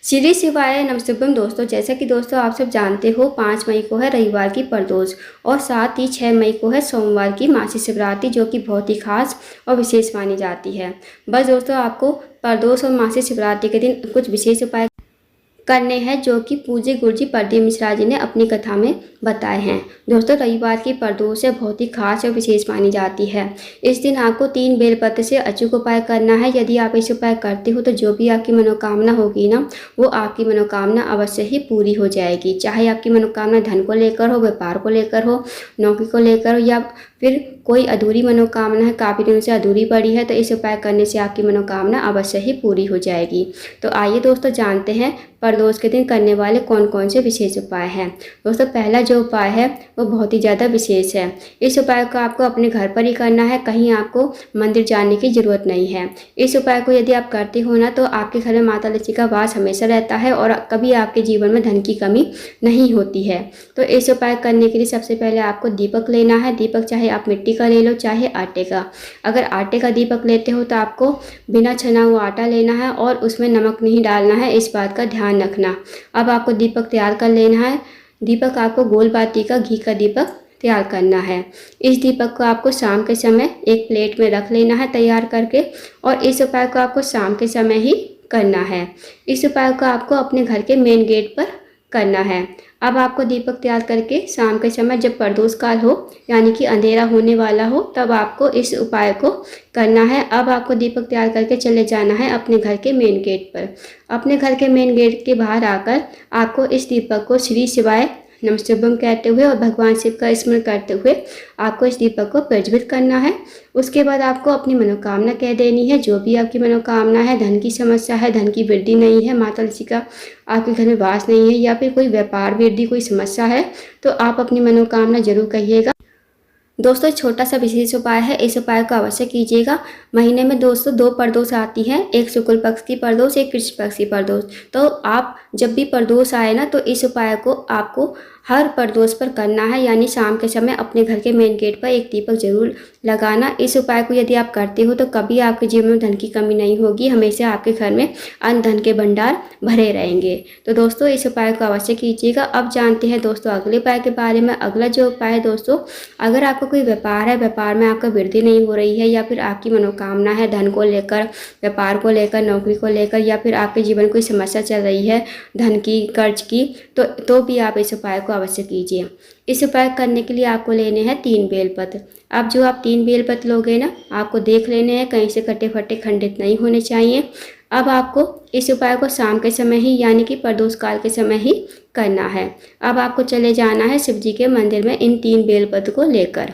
श्री शिवाय नमस्तुभ्यम दोस्तों। जैसा कि दोस्तों आप सब जानते हो 5 मई को है रविवार की प्रदोष और साथ ही 6 मई को है सोमवार की मासी शिवरात्रि, जो कि बहुत ही खास और विशेष मानी जाती है। बस दोस्तों आपको प्रदोष और मासी शिवरात्रि के दिन कुछ विशेष उपाय करने हैं, जो कि पूज्य गुरुजी प्रदीप मिश्रा जी ने अपनी कथा में बताए हैं। दोस्तों रविवार की प्रदोष है बहुत ही खास और विशेष मानी जाती है। इस दिन आपको 3 बेलपत्र से अचूक उपाय करना है। यदि आप इस उपाय करते हो तो जो भी आपकी मनोकामना होगी ना, वो आपकी मनोकामना अवश्य ही पूरी हो जाएगी। चाहे आपकी मनोकामना धन को लेकर हो, व्यापार को लेकर हो, नौकरी को लेकर हो, या फिर कोई अधूरी मनोकामना है, काफ़ी दिनों से अधूरी पड़ी है, तो इस उपाय करने से आपकी मनोकामना अवश्य ही पूरी हो जाएगी। तो आइए दोस्तों जानते हैं प्रदोष के दिन करने वाले कौन कौन से विशेष उपाय हैं। दोस्तों पहला जो उपाय है वो बहुत ही ज़्यादा विशेष है। इस उपाय को आपको अपने घर पर ही करना है, कहीं आपको मंदिर जाने की ज़रूरत नहीं है। इस उपाय को यदि आप करते हो ना, तो आपके घर में माता लक्ष्मी का वास हमेशा रहता है और कभी आपके जीवन में धन की कमी नहीं होती है। तो इस उपाय करने के लिए सबसे पहले आपको दीपक लेना है। दीपक चाहे आप मिट्टी का ले लो, चाहे आटे का। अगर आटे का दीपक लेते हो तो आपको बिना छना हुआ आटा लेना है और उसमें नमक नहीं डालना है, इस बात का ध्यान रखना। अब आपको दीपक तैयार कर लेना है। दीपक आपको गोल बाती का घी का दीपक तैयार करना है। इस दीपक को आपको शाम के समय एक प्लेट में रख लेना है तैयार करके, और इस उपाय को आपको शाम के समय ही करना है। इस उपाय को आपको अपने घर के मेन गेट पर करना है। अब आपको दीपक तैयार करके शाम के समय जब प्रदोष काल हो, यानी कि अंधेरा होने वाला हो, तब आपको इस उपाय को करना है। अब आपको दीपक तैयार करके चले जाना है अपने घर के मेन गेट पर। अपने घर के मेन गेट के बाहर आकर आपको इस दीपक को श्री शिवाय नमस्तुभ्यम कहते हुए और भगवान शिव का स्मरण करते हुए आपको इस दीपक को प्रज्वलित करना है। उसके बाद आपको अपनी मनोकामना कह देनी है। जो भी आपकी मनोकामना है, धन की समस्या है, धन की वृद्धि नहीं है, माता लक्ष्मी का आपके घर में वास नहीं है, या फिर कोई व्यापार वृद्धि कोई समस्या है, तो आप अपनी मनोकामना जरूर कहिएगा। दोस्तों छोटा सा विशेष उपाय है, इस उपाय को अवश्य कीजिएगा। महीने में दोस्तों 2 प्रदोष आती हैं, एक शुक्ल पक्ष की प्रदोष, एक कृष्ण पक्ष की प्रदोष। तो आप जब भी प्रदोष आए ना, तो इस उपाय को आपको हर प्रदोष पर करना है, यानी शाम के समय अपने घर के मेन गेट पर एक दीपक जरूर लगाना। इस उपाय को यदि आप करते हो तो कभी आपके जीवन में धन की कमी नहीं होगी, हमेशा आपके घर में अन्न धन के भंडार भरे रहेंगे। तो दोस्तों इस उपाय को अवश्य कीजिएगा। अब जानते हैं दोस्तों अगले उपाय के बारे में। अगला जो उपाय है दोस्तों, अगर आपका कोई व्यापार है, व्यापार में आपका वृद्धि नहीं हो रही है, या फिर आपकी मनोकामना है धन को लेकर, व्यापार को लेकर, नौकरी को लेकर, या फिर आपके जीवन में कोई समस्या चल रही है धन की, कर्ज की, तो भी आप इस उपाय को अवश्य कीजिए। इस उपाय करने के लिए आपको लेने हैं 3 बेलपत्र। अब जो आप 3 बेलपत्र लोगे ना, आपको देख लेने हैं कहीं से कटे फटे खंडित नहीं होने चाहिए। अब आपको इस उपाय को शाम के समय ही, यानी कि प्रदोष काल के समय ही करना है। अब आपको चले जाना है शिव जी के मंदिर में इन 3 बेलपत्र को लेकर।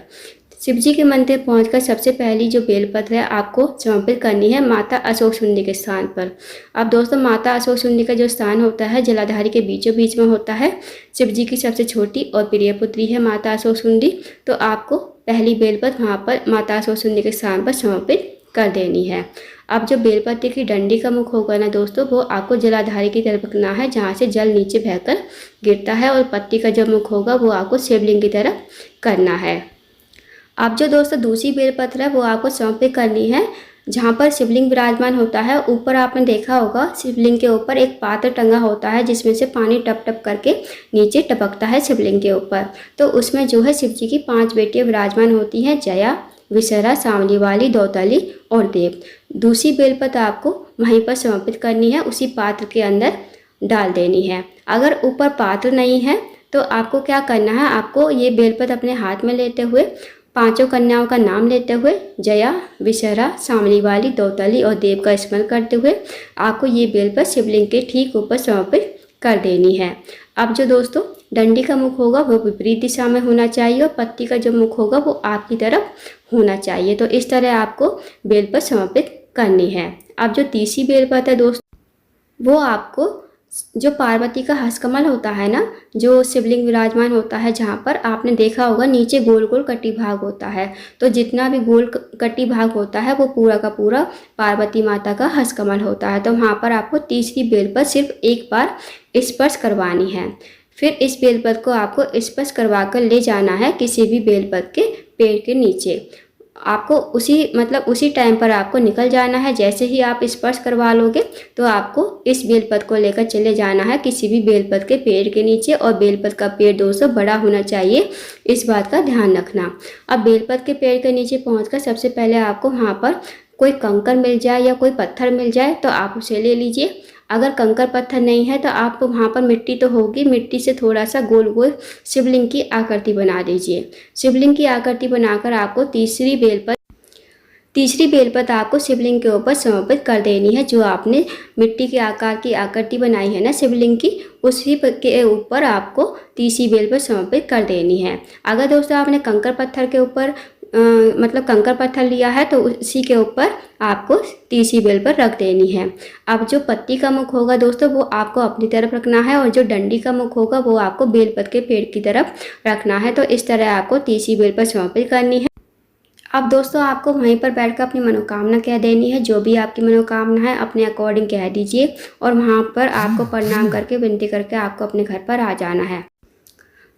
शिव जी के मंदिर पहुंचकर सबसे पहली जो बेलपत्र है आपको समर्पित करनी है माता अशोक सुंदी के स्थान पर। अब दोस्तों माता अशोक सुंदी का जो स्थान होता है जलाधारी के बीचों बीच में होता है। शिव जी की सबसे छोटी और प्रिय पुत्री है माता अशोक सुंदी। तो आपको पहली बेलपत्र वहाँ पर माता अशोक सुंदी के स्थान पर समर्पित कर देनी है। अब जो बेलपत्र की डंडी का मुख होगा ना दोस्तों, वो आपको जलाधारी की तरफ रखना है, जहाँ से जल नीचे बहकर गिरता है, और पत्ती का जो मुख होगा वो आपको शिवलिंग की तरफ करना है। अब जो दोस्तों दूसरी बेलपत्र है वो आपको समर्पित करनी है जहाँ पर शिवलिंग विराजमान होता है। ऊपर आपने देखा होगा शिवलिंग के ऊपर एक पात्र टंगा होता है, जिसमें से पानी टप टप करके नीचे टपकता है शिवलिंग के ऊपर। तो उसमें जो है शिव जी की 5 बेटियां विराजमान होती हैं, जया, विशरा, सांवली वाली, दौतली और देव। दूसरी बेलपत्र आपको वहीं पर समर्पित करनी है, उसी पात्र के अंदर डाल देनी है। अगर ऊपर पात्र नहीं है तो आपको क्या करना है, आपको ये बेलपत्र अपने हाथ में लेते हुए 5 कन्याओं का नाम लेते हुए जया, विशरा, सांवली वाली, दौतली और देव का स्मरण करते हुए आपको ये बेलपत्र शिवलिंग के ठीक ऊपर समर्पित कर देनी है। अब जो दोस्तों डंडी का मुख होगा वो विपरीत दिशा में होना चाहिए, और पत्ती का जो मुख होगा वो आपकी तरफ होना चाहिए। तो इस तरह आपको बेलपत्र समर्पित करनी है। अब जो तीसरी बेलपत्र है दोस्तों, वो आपको जो पार्वती का हस्तकमल होता है ना, जो शिवलिंग विराजमान होता है, जहाँ पर आपने देखा होगा नीचे गोल गोल कटी भाग होता है, तो जितना भी गोल कटी भाग होता है वो पूरा का पूरा पार्वती माता का हस्तकमल होता है। तो वहाँ पर आपको तीसरी बेलपत्र सिर्फ एक बार स्पर्श करवानी है। फिर इस बेलपत्र को आपको स्पर्श करवा कर ले जाना है किसी भी बेलपत्र के पेड़ के नीचे। आपको उसी टाइम पर आपको निकल जाना है। जैसे ही आप स्पर्श करवा लोगे तो आपको इस बेलपत्र को लेकर चले जाना है किसी भी बेलपत्र के पेड़ के नीचे। और बेलपत्र का पेड़ दोस्तों बड़ा होना चाहिए, इस बात का ध्यान रखना। अब बेलपत्र के पेड़ के नीचे पहुंचकर सबसे पहले आपको वहाँ पर कोई कंकर मिल जाए या कोई पत्थर मिल जाए तो आप उसे ले लीजिए। अगर कंकर पत्थर नहीं है तो आप वहाँ पर मिट्टी तो होगी, मिट्टी से थोड़ा सा गोल गोल शिवलिंग की आकृति बना दीजिए। शिवलिंग की आकृति बनाकर आपको तीसरी बेलपत्र आपको शिवलिंग के ऊपर समर्पित कर देनी है। जो आपने मिट्टी के आकार की आकृति बनाई है ना शिवलिंग की, उसी के ऊपर आपको तीसरी बेलपत्र समर्पित कर देनी है। अगर दोस्तों आपने कंकर पत्थर के ऊपर कंकर पत्थर लिया है तो उसी के ऊपर आपको तीसरी बेलपत्र रख देनी है। अब जो पत्ती का मुख होगा दोस्तों वो आपको अपनी तरफ रखना है और जो डंडी का मुख होगा वो आपको बेलपत्र के पेड़ की तरफ रखना है। तो इस तरह आपको तीसरी बेलपत्र समर्पित करनी है। अब दोस्तों आपको वहीं पर बैठकर अपनी मनोकामना कह देनी है। जो भी आपकी मनोकामना है अपने अकॉर्डिंग कह दीजिए और वहाँ पर आपको प्रणाम करके विनती करके आपको अपने घर पर आ जाना है।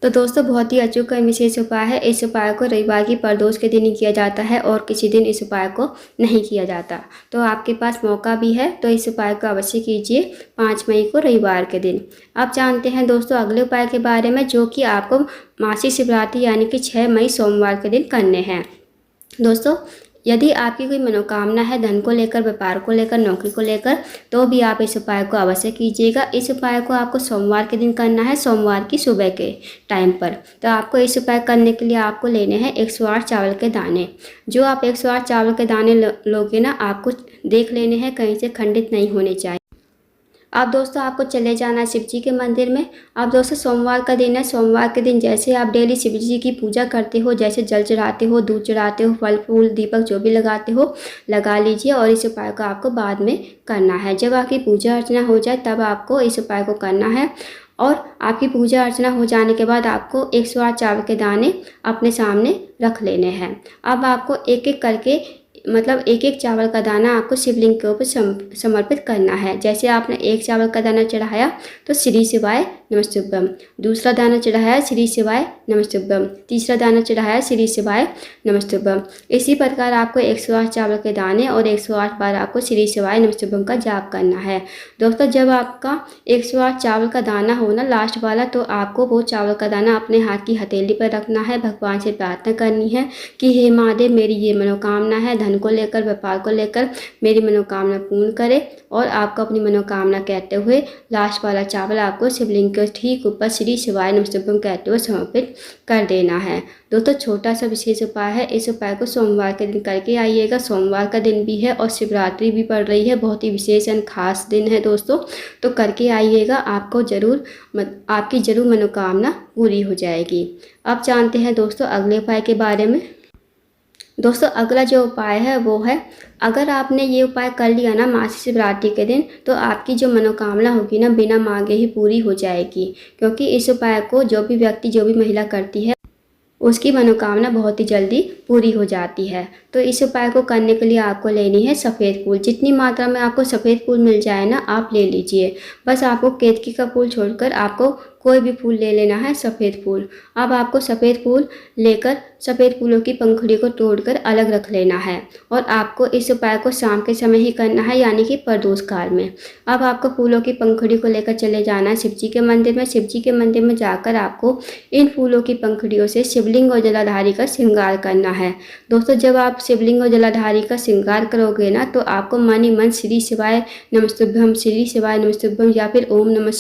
तो दोस्तों बहुत ही अचूक विशेष उपाय है। इस उपाय को रविवार की प्रदोष के दिन ही किया जाता है और किसी दिन इस उपाय को नहीं किया जाता। तो आपके पास मौका भी है तो इस उपाय को अवश्य कीजिए 5 मई को रविवार के दिन। अब जानते हैं दोस्तों अगले उपाय के बारे में, जो कि आपको मासिक शिवरात्रि यानी कि 6 मई सोमवार के दिन करने हैं। दोस्तों यदि आपकी कोई मनोकामना है धन को लेकर, व्यापार को लेकर, नौकरी को लेकर, तो भी आप इस उपाय को अवश्य कीजिएगा। इस उपाय को आपको सोमवार के दिन करना है, सोमवार की सुबह के टाइम पर। तो आपको इस उपाय करने के लिए आपको लेने हैं 108 चावल के दाने। जो आप 108 चावल के दाने लोगे ना, आपको देख लेने हैं कहीं से खंडित नहीं होने चाहिए। अब दोस्तों आपको चले जाना है शिव जी के मंदिर में। अब दोस्तों सोमवार का दिन है, सोमवार के दिन जैसे आप डेली शिव जी की पूजा करते हो, जैसे जल चढ़ाते हो, दूध चढ़ाते हो, फल फूल दीपक जो भी लगाते हो लगा लीजिए। और इस उपाय को आपको बाद में करना है। जब आपकी पूजा अर्चना हो जाए तब आपको इस उपाय को करना है। और आपकी पूजा अर्चना हो जाने के बाद आपको 108 चावल के दाने अपने सामने रख लेने हैं। अब आपको एक एक करके एक एक चावल का दाना आपको शिवलिंग के ऊपर समर्पित करना है। जैसे आपने एक चावल का दाना चढ़ाया तो श्री शिवाय नमस्तुभ्यम, दूसरा दाना चढ़ाया श्री शिवाय नमस्तुभ्यम, तीसरा दाना चढ़ाया श्री शिवाय नमस्तुभ्यम। इसी प्रकार आपको 108 चावल के दाने और 108 बार आपको श्री शिवाय नमस्तुभ्यम का जाप करना है। दोस्तों जब आपका 108 चावल का दाना हो ना लास्ट वाला, तो आपको वो चावल का दाना अपने हाथ की हथेली पर रखना है। भगवान से प्रार्थना करनी है कि हे महादेव मेरी ये मनोकामना है, धन को लेकर, व्यापार को लेकर मेरी मनोकामना पूर्ण करे। और आपको अपनी मनोकामना कहते हुए लास्ट वाला चावल आपको शिवलिंग के ठीक ऊपर श्री शिवाय नमस्तुभ्यम कहते हुए समर्पित कर देना है। दोस्तों छोटा सा विशेष उपाय है, इस उपाय को सोमवार के दिन करके आइएगा। सोमवार का दिन भी है और शिवरात्रि भी पड़ रही है, बहुत ही विशेष एंड खास दिन है दोस्तों। तो करके आइएगा, आपकी जरूर मनोकामना पूरी हो जाएगी। अब जानते हैं दोस्तों अगले उपाय के बारे में। दोस्तों अगला जो उपाय है वो है, अगर आपने ये उपाय कर लिया ना मासिक शिवरात्रि के दिन, तो आपकी जो मनोकामना होगी ना बिना मांगे ही पूरी हो जाएगी। क्योंकि इस उपाय को जो भी व्यक्ति, जो भी महिला करती है उसकी मनोकामना बहुत ही जल्दी पूरी हो जाती है। तो इस उपाय को करने के लिए आपको लेनी है सफ़ेद फूल। जितनी मात्रा में आपको सफ़ेद फूल मिल जाए ना आप ले लीजिए। बस आपको केतकी का फूल छोड़कर आपको कोई भी फूल ले लेना है, सफ़ेद फूल। अब आपको सफ़ेद फूल लेकर सफ़ेद फूलों की पंखुड़ी को तोड़कर अलग रख लेना है। और आपको इस उपाय को शाम के समय ही करना है, यानी कि प्रदोष काल में। अब आपको फूलों की पंखुड़ी को लेकर चले जाना है शिव जी के मंदिर में। शिव जी के मंदिर में जाकर आपको इन फूलों की पंखुड़ियों से शिवलिंग और जलाधारी का श्रृंगार करना है। दोस्तों जब आप शिवलिंग और जलाधारी का श्रृंगार करोगे ना, तो आपको मन ही मन श्री शिवाय नमस्तुभ्यम, श्री शिवाय नमस्तुभ्यम या फिर ओम नमः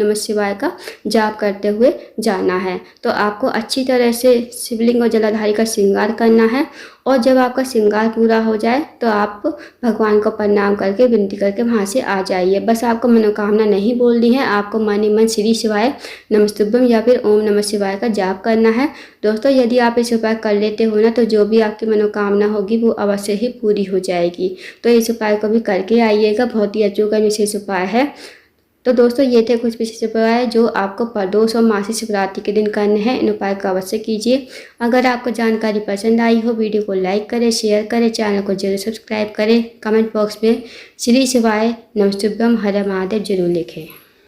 शिवाय का जाप करते हुए जाना है। तो आपको अच्छी तरह से शिवलिंग और जलाधारी का श्रृंगार करना है। और जब आपका श्रृंगार पूरा हो जाए तो आप भगवान को प्रणाम करके विनती करके वहाँ से आ जाइए। बस आपको मनोकामना नहीं बोलनी है, आपको मन ही मन श्री शिवाय नमस्तुभ्यम या फिर ओम नमः शिवाय का जाप करना है। दोस्तों यदि आप इस उपाय कर लेते हो ना, तो जो भी आपकी मनोकामना होगी वो अवश्य ही पूरी हो जाएगी। तो इस उपाय को भी करके आइएगा, बहुत ही अचूक विशेष उपाय है। तो दोस्तों ये थे कुछ विशेष उपाय जो आपको प्रदोष और मासिक शिवरात्रि के दिन करने हैं। इन उपाय को अवश्य कीजिए। अगर आपको जानकारी पसंद आई हो, वीडियो को लाइक करें, शेयर करें, चैनल को जरूर सब्सक्राइब करें। कमेंट बॉक्स में श्री शिवाय नमस्तुभ्यम हर महादेव जरूर लिखें।